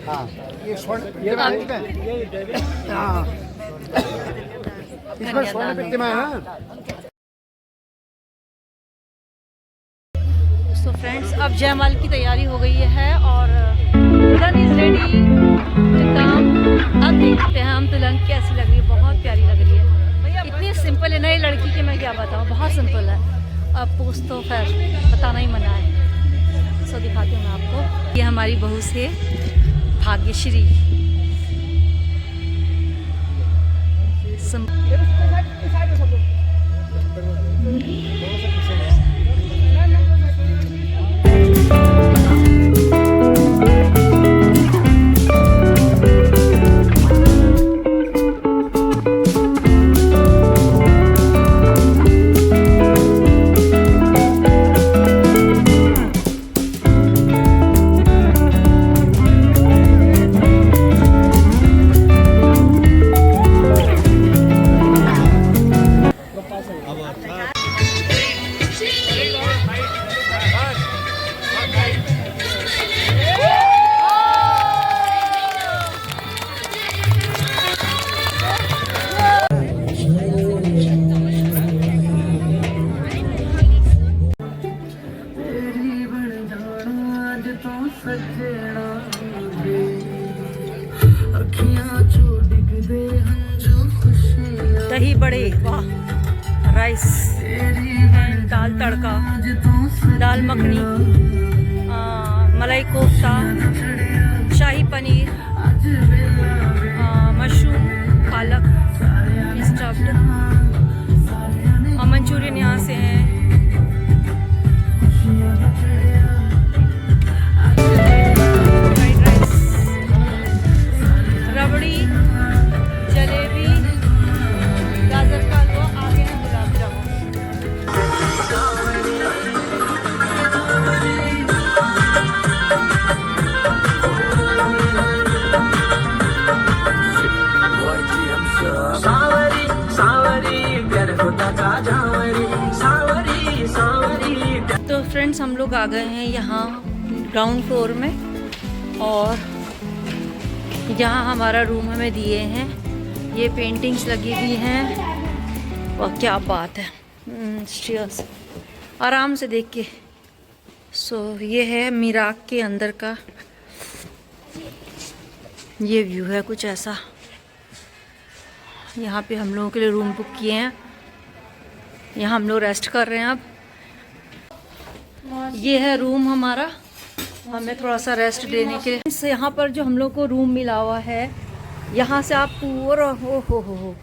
हाँ ये हाँ इसमें स्वर्ण प्रतिमा है ना। सो फ्रेंड्स, अब जयमाल की तैयारी हो गई है और दुल्हन इज रेडी टू कम। अब देखते हैं हम दुल्हन कैसी लग रही है। बहुत प्यारी लग रही है, इतनी सिंपल है ना ये लड़की की, मैं क्या बताऊँ, बहुत सिंपल है। अब पोस्ट तो खैर बताना ही मना है। सो दिखाती हूँ मैं आपको, ये हमारी बहू से भाग्यश्री। दही बड़े, वाह, राइस, दाल तड़का, दाल मखनी, मलाई कोफ्ता, शाही पनीर, मशरूम, पालक स्टफ्ड, और मंचूरियन यहाँ से हैं। फ्राइड राइस, रबड़ी, जलेबी, गाजर का हलवा, आगे है गुलाब जामुन। तो फ्रेंड्स, हम लोग आ गए हैं यहाँ ग्राउंड फ्लोर में, और यहाँ हमारा रूम हमें दिए हैं। ये पेंटिंग्स लगी हुई हैं, और क्या बात है, स्टेयर्स आराम से देख के। सो ये है मीराक के अंदर का ये व्यू है कुछ ऐसा। यहाँ पे हम लोगों के लिए रूम बुक किए हैं, यहाँ हम लोग रेस्ट कर रहे हैं। अब ये है रूम हमारा, हमें थोड़ा सा रेस्ट देने के लिए। यहाँ पर जो हम लोग को रूम मिला हुआ है, यहाँ से आप पूरा हो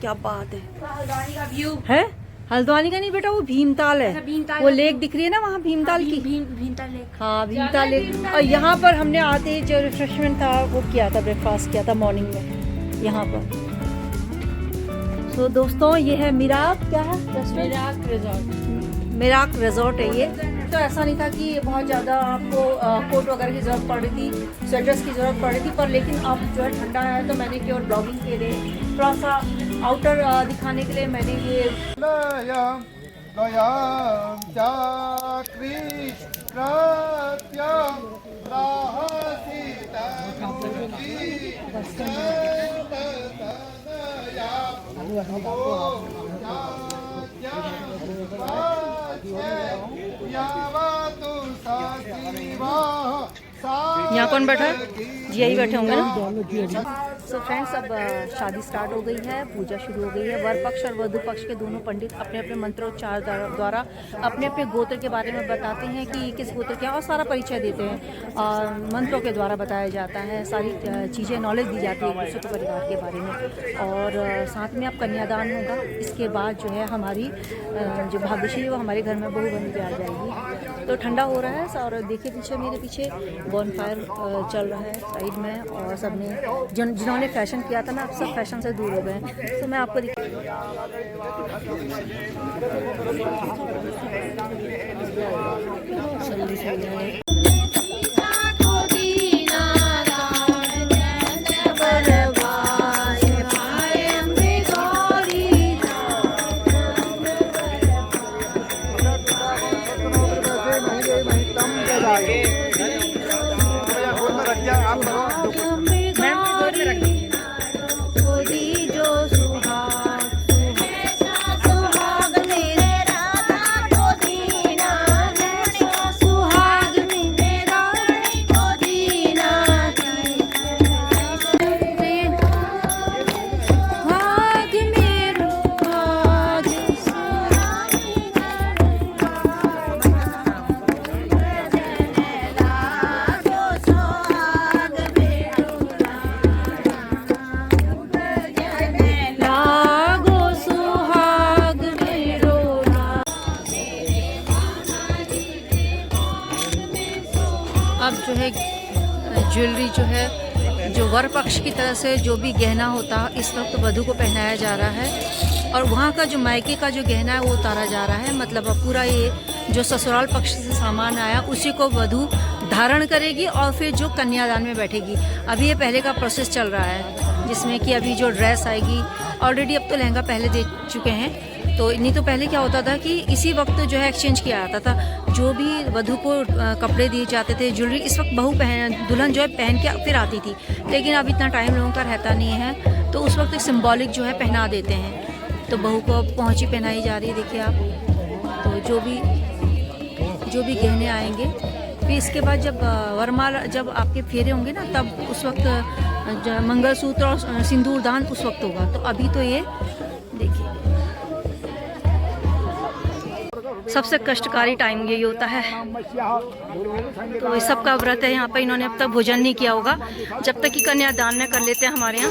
क्या बात है, हल्द्वानी का व्यू है। हल्द्वानी का नहीं बेटा, वो भीमताल है। भीमताल, वो लेक दिख रही है ना वहाँ, भीमताल की, भीमताल लेक। हाँ, भीमताल लेक। और यहाँ पर हमने आते ही जो रिफ्रेशमेंट था वो किया था, ब्रेकफास्ट किया था मॉर्निंग में यहाँ पर। तो दोस्तों, ये है मीराक, क्या है, मीराक रिजॉर्ट। मीराक रिजॉर्ट है ये। तो ऐसा नहीं था कि बहुत ज़्यादा आपको कोट वगैरह की ज़रूरत पड़ रही थी, स्वेटर्स की ज़रूरत पड़ रही थी, पर लेकिन अब जो है ठंडा है, तो मैंने केवल ब्लॉगिंग के लिए, थोड़ा सा आउटर दिखाने के लिए मैंने ये यहाँ कौन बैठा है? जी यही बैठे होंगे ना। सो फ्रेंड्स, अब शादी स्टार्ट हो गई है, पूजा शुरू हो गई है। वर पक्ष और वधु पक्ष के दोनों पंडित अपने अपने मंत्रोच्चार द्वारा अपने अपने गोत्र के बारे में बताते हैं कि किस गोत्र क्या, और सारा परिचय देते हैं, और मंत्रों के द्वारा बताया जाता है, सारी चीज़ें नॉलेज दी जाती है एक दूसरे के परिवार के बारे में। और साथ में अब कन्यादान होगा। इसके बाद जो है हमारी जो भाग्यश्री वो हमारे घर में बहू बन के आ जाएगी। तो ठंडा हो रहा है, और देखिए पीछे, मेरे पीछे बॉनफायर चल रहा है साइड में, और सबने जिन्होंने फैशन किया था ना, अब सब फैशन से दूर हो गए। तो मैं आपको भैया आप करो। मैम गोद में रख दीजिए। जो सुहाग सुहाग मेरे राधा को दीना, सुहाग मेरे रानी को दीना, भाग मेरो भाग लागो सुहाग मेरो। अब जो है ज्वेलरी जो है, जो वर पक्ष की तरफ से जो भी गहना होता है इस वक्त वधू को पहनाया जा रहा है, और वहाँ का जो मायके का जो गहना है वो उतारा जा रहा है। मतलब अब पूरा ये जो ससुराल पक्ष से सामान आया उसी को वधू धारण करेगी और फिर जो कन्यादान में बैठेगी। अभी ये पहले का प्रोसेस चल रहा है, जिसमें कि अभी जो ड्रेस आएगी, ऑलरेडी अब तो लहंगा पहले दे चुके हैं। तो नहीं तो पहले क्या होता था कि इसी वक्त जो है एक्सचेंज किया जाता था। जो भी वधू को कपड़े दिए जाते थे, ज्वेलरी इस वक्त बहू दुल्हन जो है पहन के फिर आती थी, लेकिन अब इतना टाइम लोगों का रहता नहीं है, तो उस वक्त एक सिंबॉलिक जो है पहना देते हैं। तो बहू को अब पहुँची पहनाई जा रही है, देखिए आप। तो जो भी गहने आएंगे, फिर इसके बाद जब वरमाला, जब आपके फेरे होंगे ना, तब उस वक्त मंगलसूत्र और सिंदूरदान उस वक्त होगा। तो अभी तो ये देखिए सबसे कष्टकारी टाइम यही होता है। तो इस सबका व्रत है यहाँ पर। इन्होंने अब तक भोजन नहीं किया होगा, जब तक कि कन्यादान न कर लेते हैं हमारे यहाँ।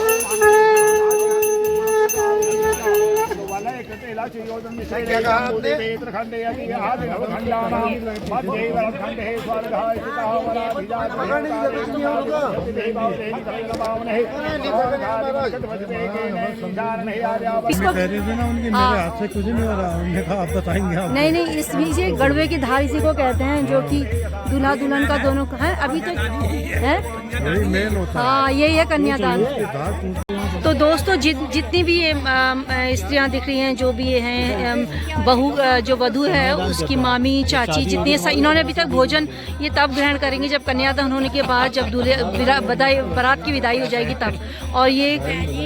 क्या कहा नहीं नहीं, इस बीच गड़वे की धार इसी को कहते हैं, जो कि दूल्हा दुल्हन का दोनों का है। अभी तो है, हाँ यही है कन्यादान। तो दोस्तों जितनी भी ये स्त्रियां दिख रही हैं, जो भी ये हैं बहू, जो वधू है उसकी मामी चाची, जितनी इन्होंने अभी तक भोजन ये तब ग्रहण करेंगे जब कन्यादान होने के बाद, जब दूल्हे बारात की विदाई हो जाएगी तब। और ये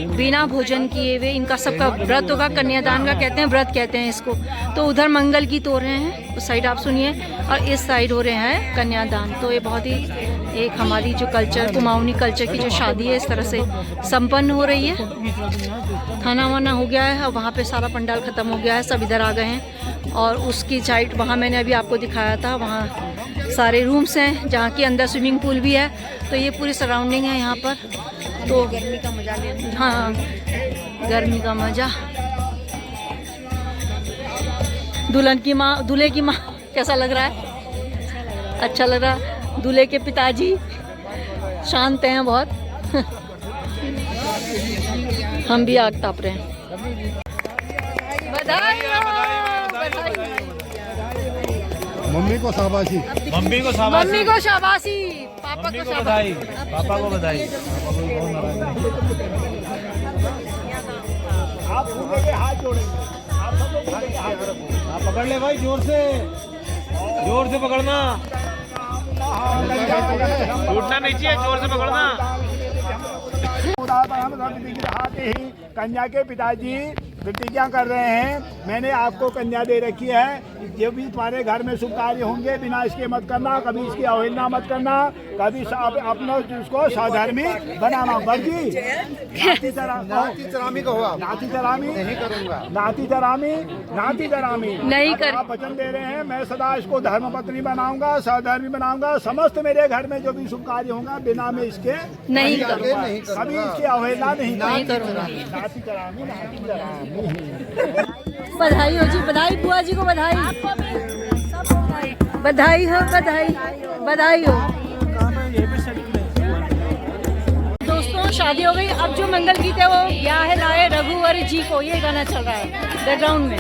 बिना भोजन किए हुए इनका सबका व्रत होगा। कन्यादान का कहते हैं, व्रत कहते हैं इसको। तो उधर मंगल गीत हो रहे हैं, उस साइड आप सुनिए, और इस साइड हो रहे हैं कन्यादान। तो ये बहुत ही एक हमारी जो कल्चर, कुमाऊनी कल्चर की जो शादी है, इस तरह से संपन्न हो रही है। खाना वाना हो गया है, वहाँ पे सारा पंडाल ख़त्म हो गया है, सब इधर आ गए हैं। और उसकी साइड वहाँ मैंने अभी आपको दिखाया था, वहाँ सारे रूम्स हैं, जहाँ की अंदर स्विमिंग पूल भी है। तो ये पूरी सराउंडिंग है यहाँ पर। तो गर्मी का मज़ा लें। हाँ, गर्मी का मज़ा। दुल्हन की माँ, दूल्हे की माँ कैसा लग रहा है? अच्छा लग रहा है। दूल्हे के पिताजी शांत हैं बहुत। हम भी आग ताप रहे हैं। बधाई हो, मम्मी को शाबाशी, मम्मी को शाबाशी, मम्मी को शाबाशी, पापा को बधाई, शाबाशी, पापा को बधाई। आप फूले के हाथ जोड़ेंगे, आप सब लोग फूले के हाथ रखो। आप पकड़ ले भाई, जोर से पकड़ना, टूटना नहीं चाहिए, जोर से पकड़ना। कन्या के पिताजी प्रतिज्ञा कर रहे हैं, मैंने आपको कन्या दे रखी है, जो भी तुम्हारे घर में शुभ कार्य होंगे बिना इसके मत करना, कभी इसकी अवहेलना मत करना, कभी अपना उसको साधर्मी बनाना। वर्जी नाती चरामी को हुआ, नाती चरामी नहीं करूंगा, नाती चरामी नहीं कर। आप वचन दे रहे हैं, मैं सदा इसको धर्म पत्नी बनाऊंगा, साधर्मी बनाऊंगा, समस्त मेरे घर में जो भी शुभ कार्य होगा बिना में इसके नहीं करूंगा, कभी इसकी अवहेलना नहीं करूंगा। नाती चरामी, नाती चरामी। बधाई हो जी, बधाई बुआ जी को, बधाई, बधाई हो, बधाई हो। दोस्तों शादी हो गई। अब जो मंगल गीत है वो ब्याह लाए रघुवर जी को, ये गाना चल रहा है बैकग्राउंड में।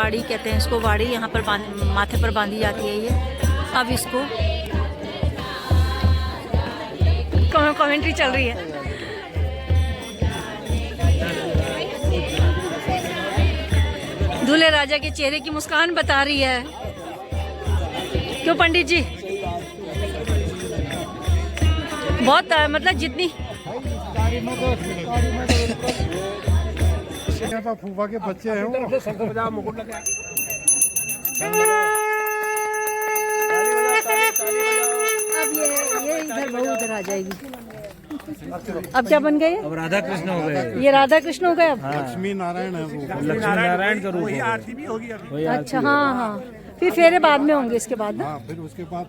वाड़ी कहते हैं इसको, वाड़ी यहाँ पर माथे पर बांधी जाती है ये। अब इसको कमेंट्री चल रही है। दूल्हे राजा के चेहरे की मुस्कान बता रही है। क्यों पंडित जी? बहुत मतलब जितनी फूफा के बच्चे हैं वो। अब ये इधर बहू उधर आ जाएगी। अब क्या बन गए? अब राधा कृष्ण हो गए। ये राधा कृष्ण हो गए अब। लक्ष्मी नारायण है वो। लक्ष्मी नारायण का रूप है। आरती भी होगी अभी। वही आरती अच्छा हाँ हाँ, फिर फेरे बाद में होंगे इसके बाद ना। हाँ, फिर उसके बाद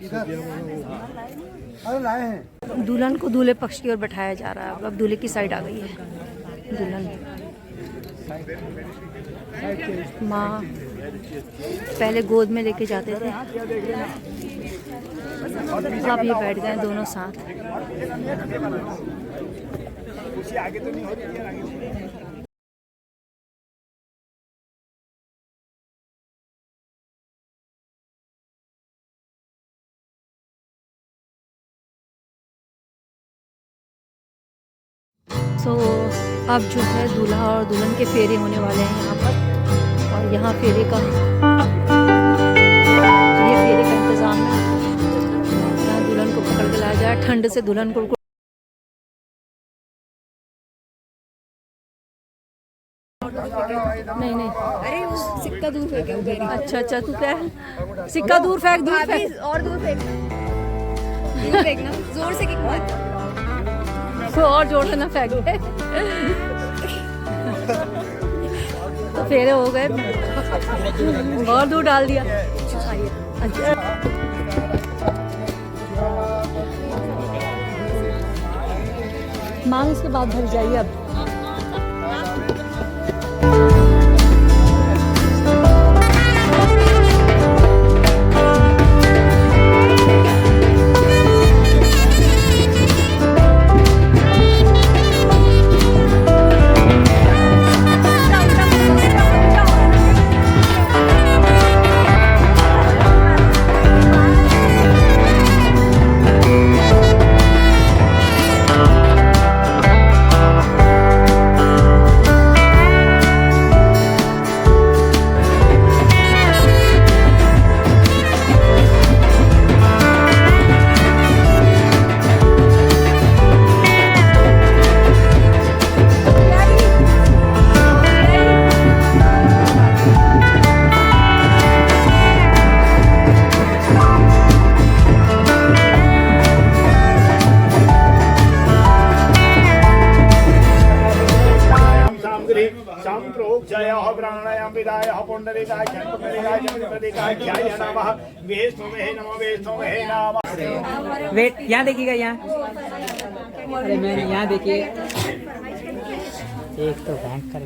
दुल्हन को दूल्हे पक्ष की ओर बैठाया जा रहा है। अब दूल्हे की साइड आ गई है दुल्हन। माँ पहले गोद में लेके जाते थे, अब ये बैठ गए दोनों साथ। आगे तो नहीं हो रही है। तो अब जो है दूल्हा और दुल्हन के फेरे होने वाले हैं यहाँ पर। और यहाँ फेरे का इंतजाम है। यहाँ दुल्हन को पकड़ के लाया जाए, ठंड से दुल्हन को। नहीं नहीं, अरे वो सिक्का दूर फेंक। अच्छा अच्छा, तू क्या है? सिक्का दूर फेंक, दूर फेंक और दूर फेंकना, जोर से किक मार। और जोर से ना फेंक दे। तो फेरे हो गए और दूर डाल दिया। अच्छा मांग इसके बाद भर जाइए अब। प्राणायाम विदाय पुंडरीकाय पुंडरीकाय जगन्नाथाय ध्याय नमः वैष्णवे नमः वैष्णवे नमः। वेट यहाँ देखिएगा, यहाँ अरे मैंने यहाँ देखिए, एक तो बैंक का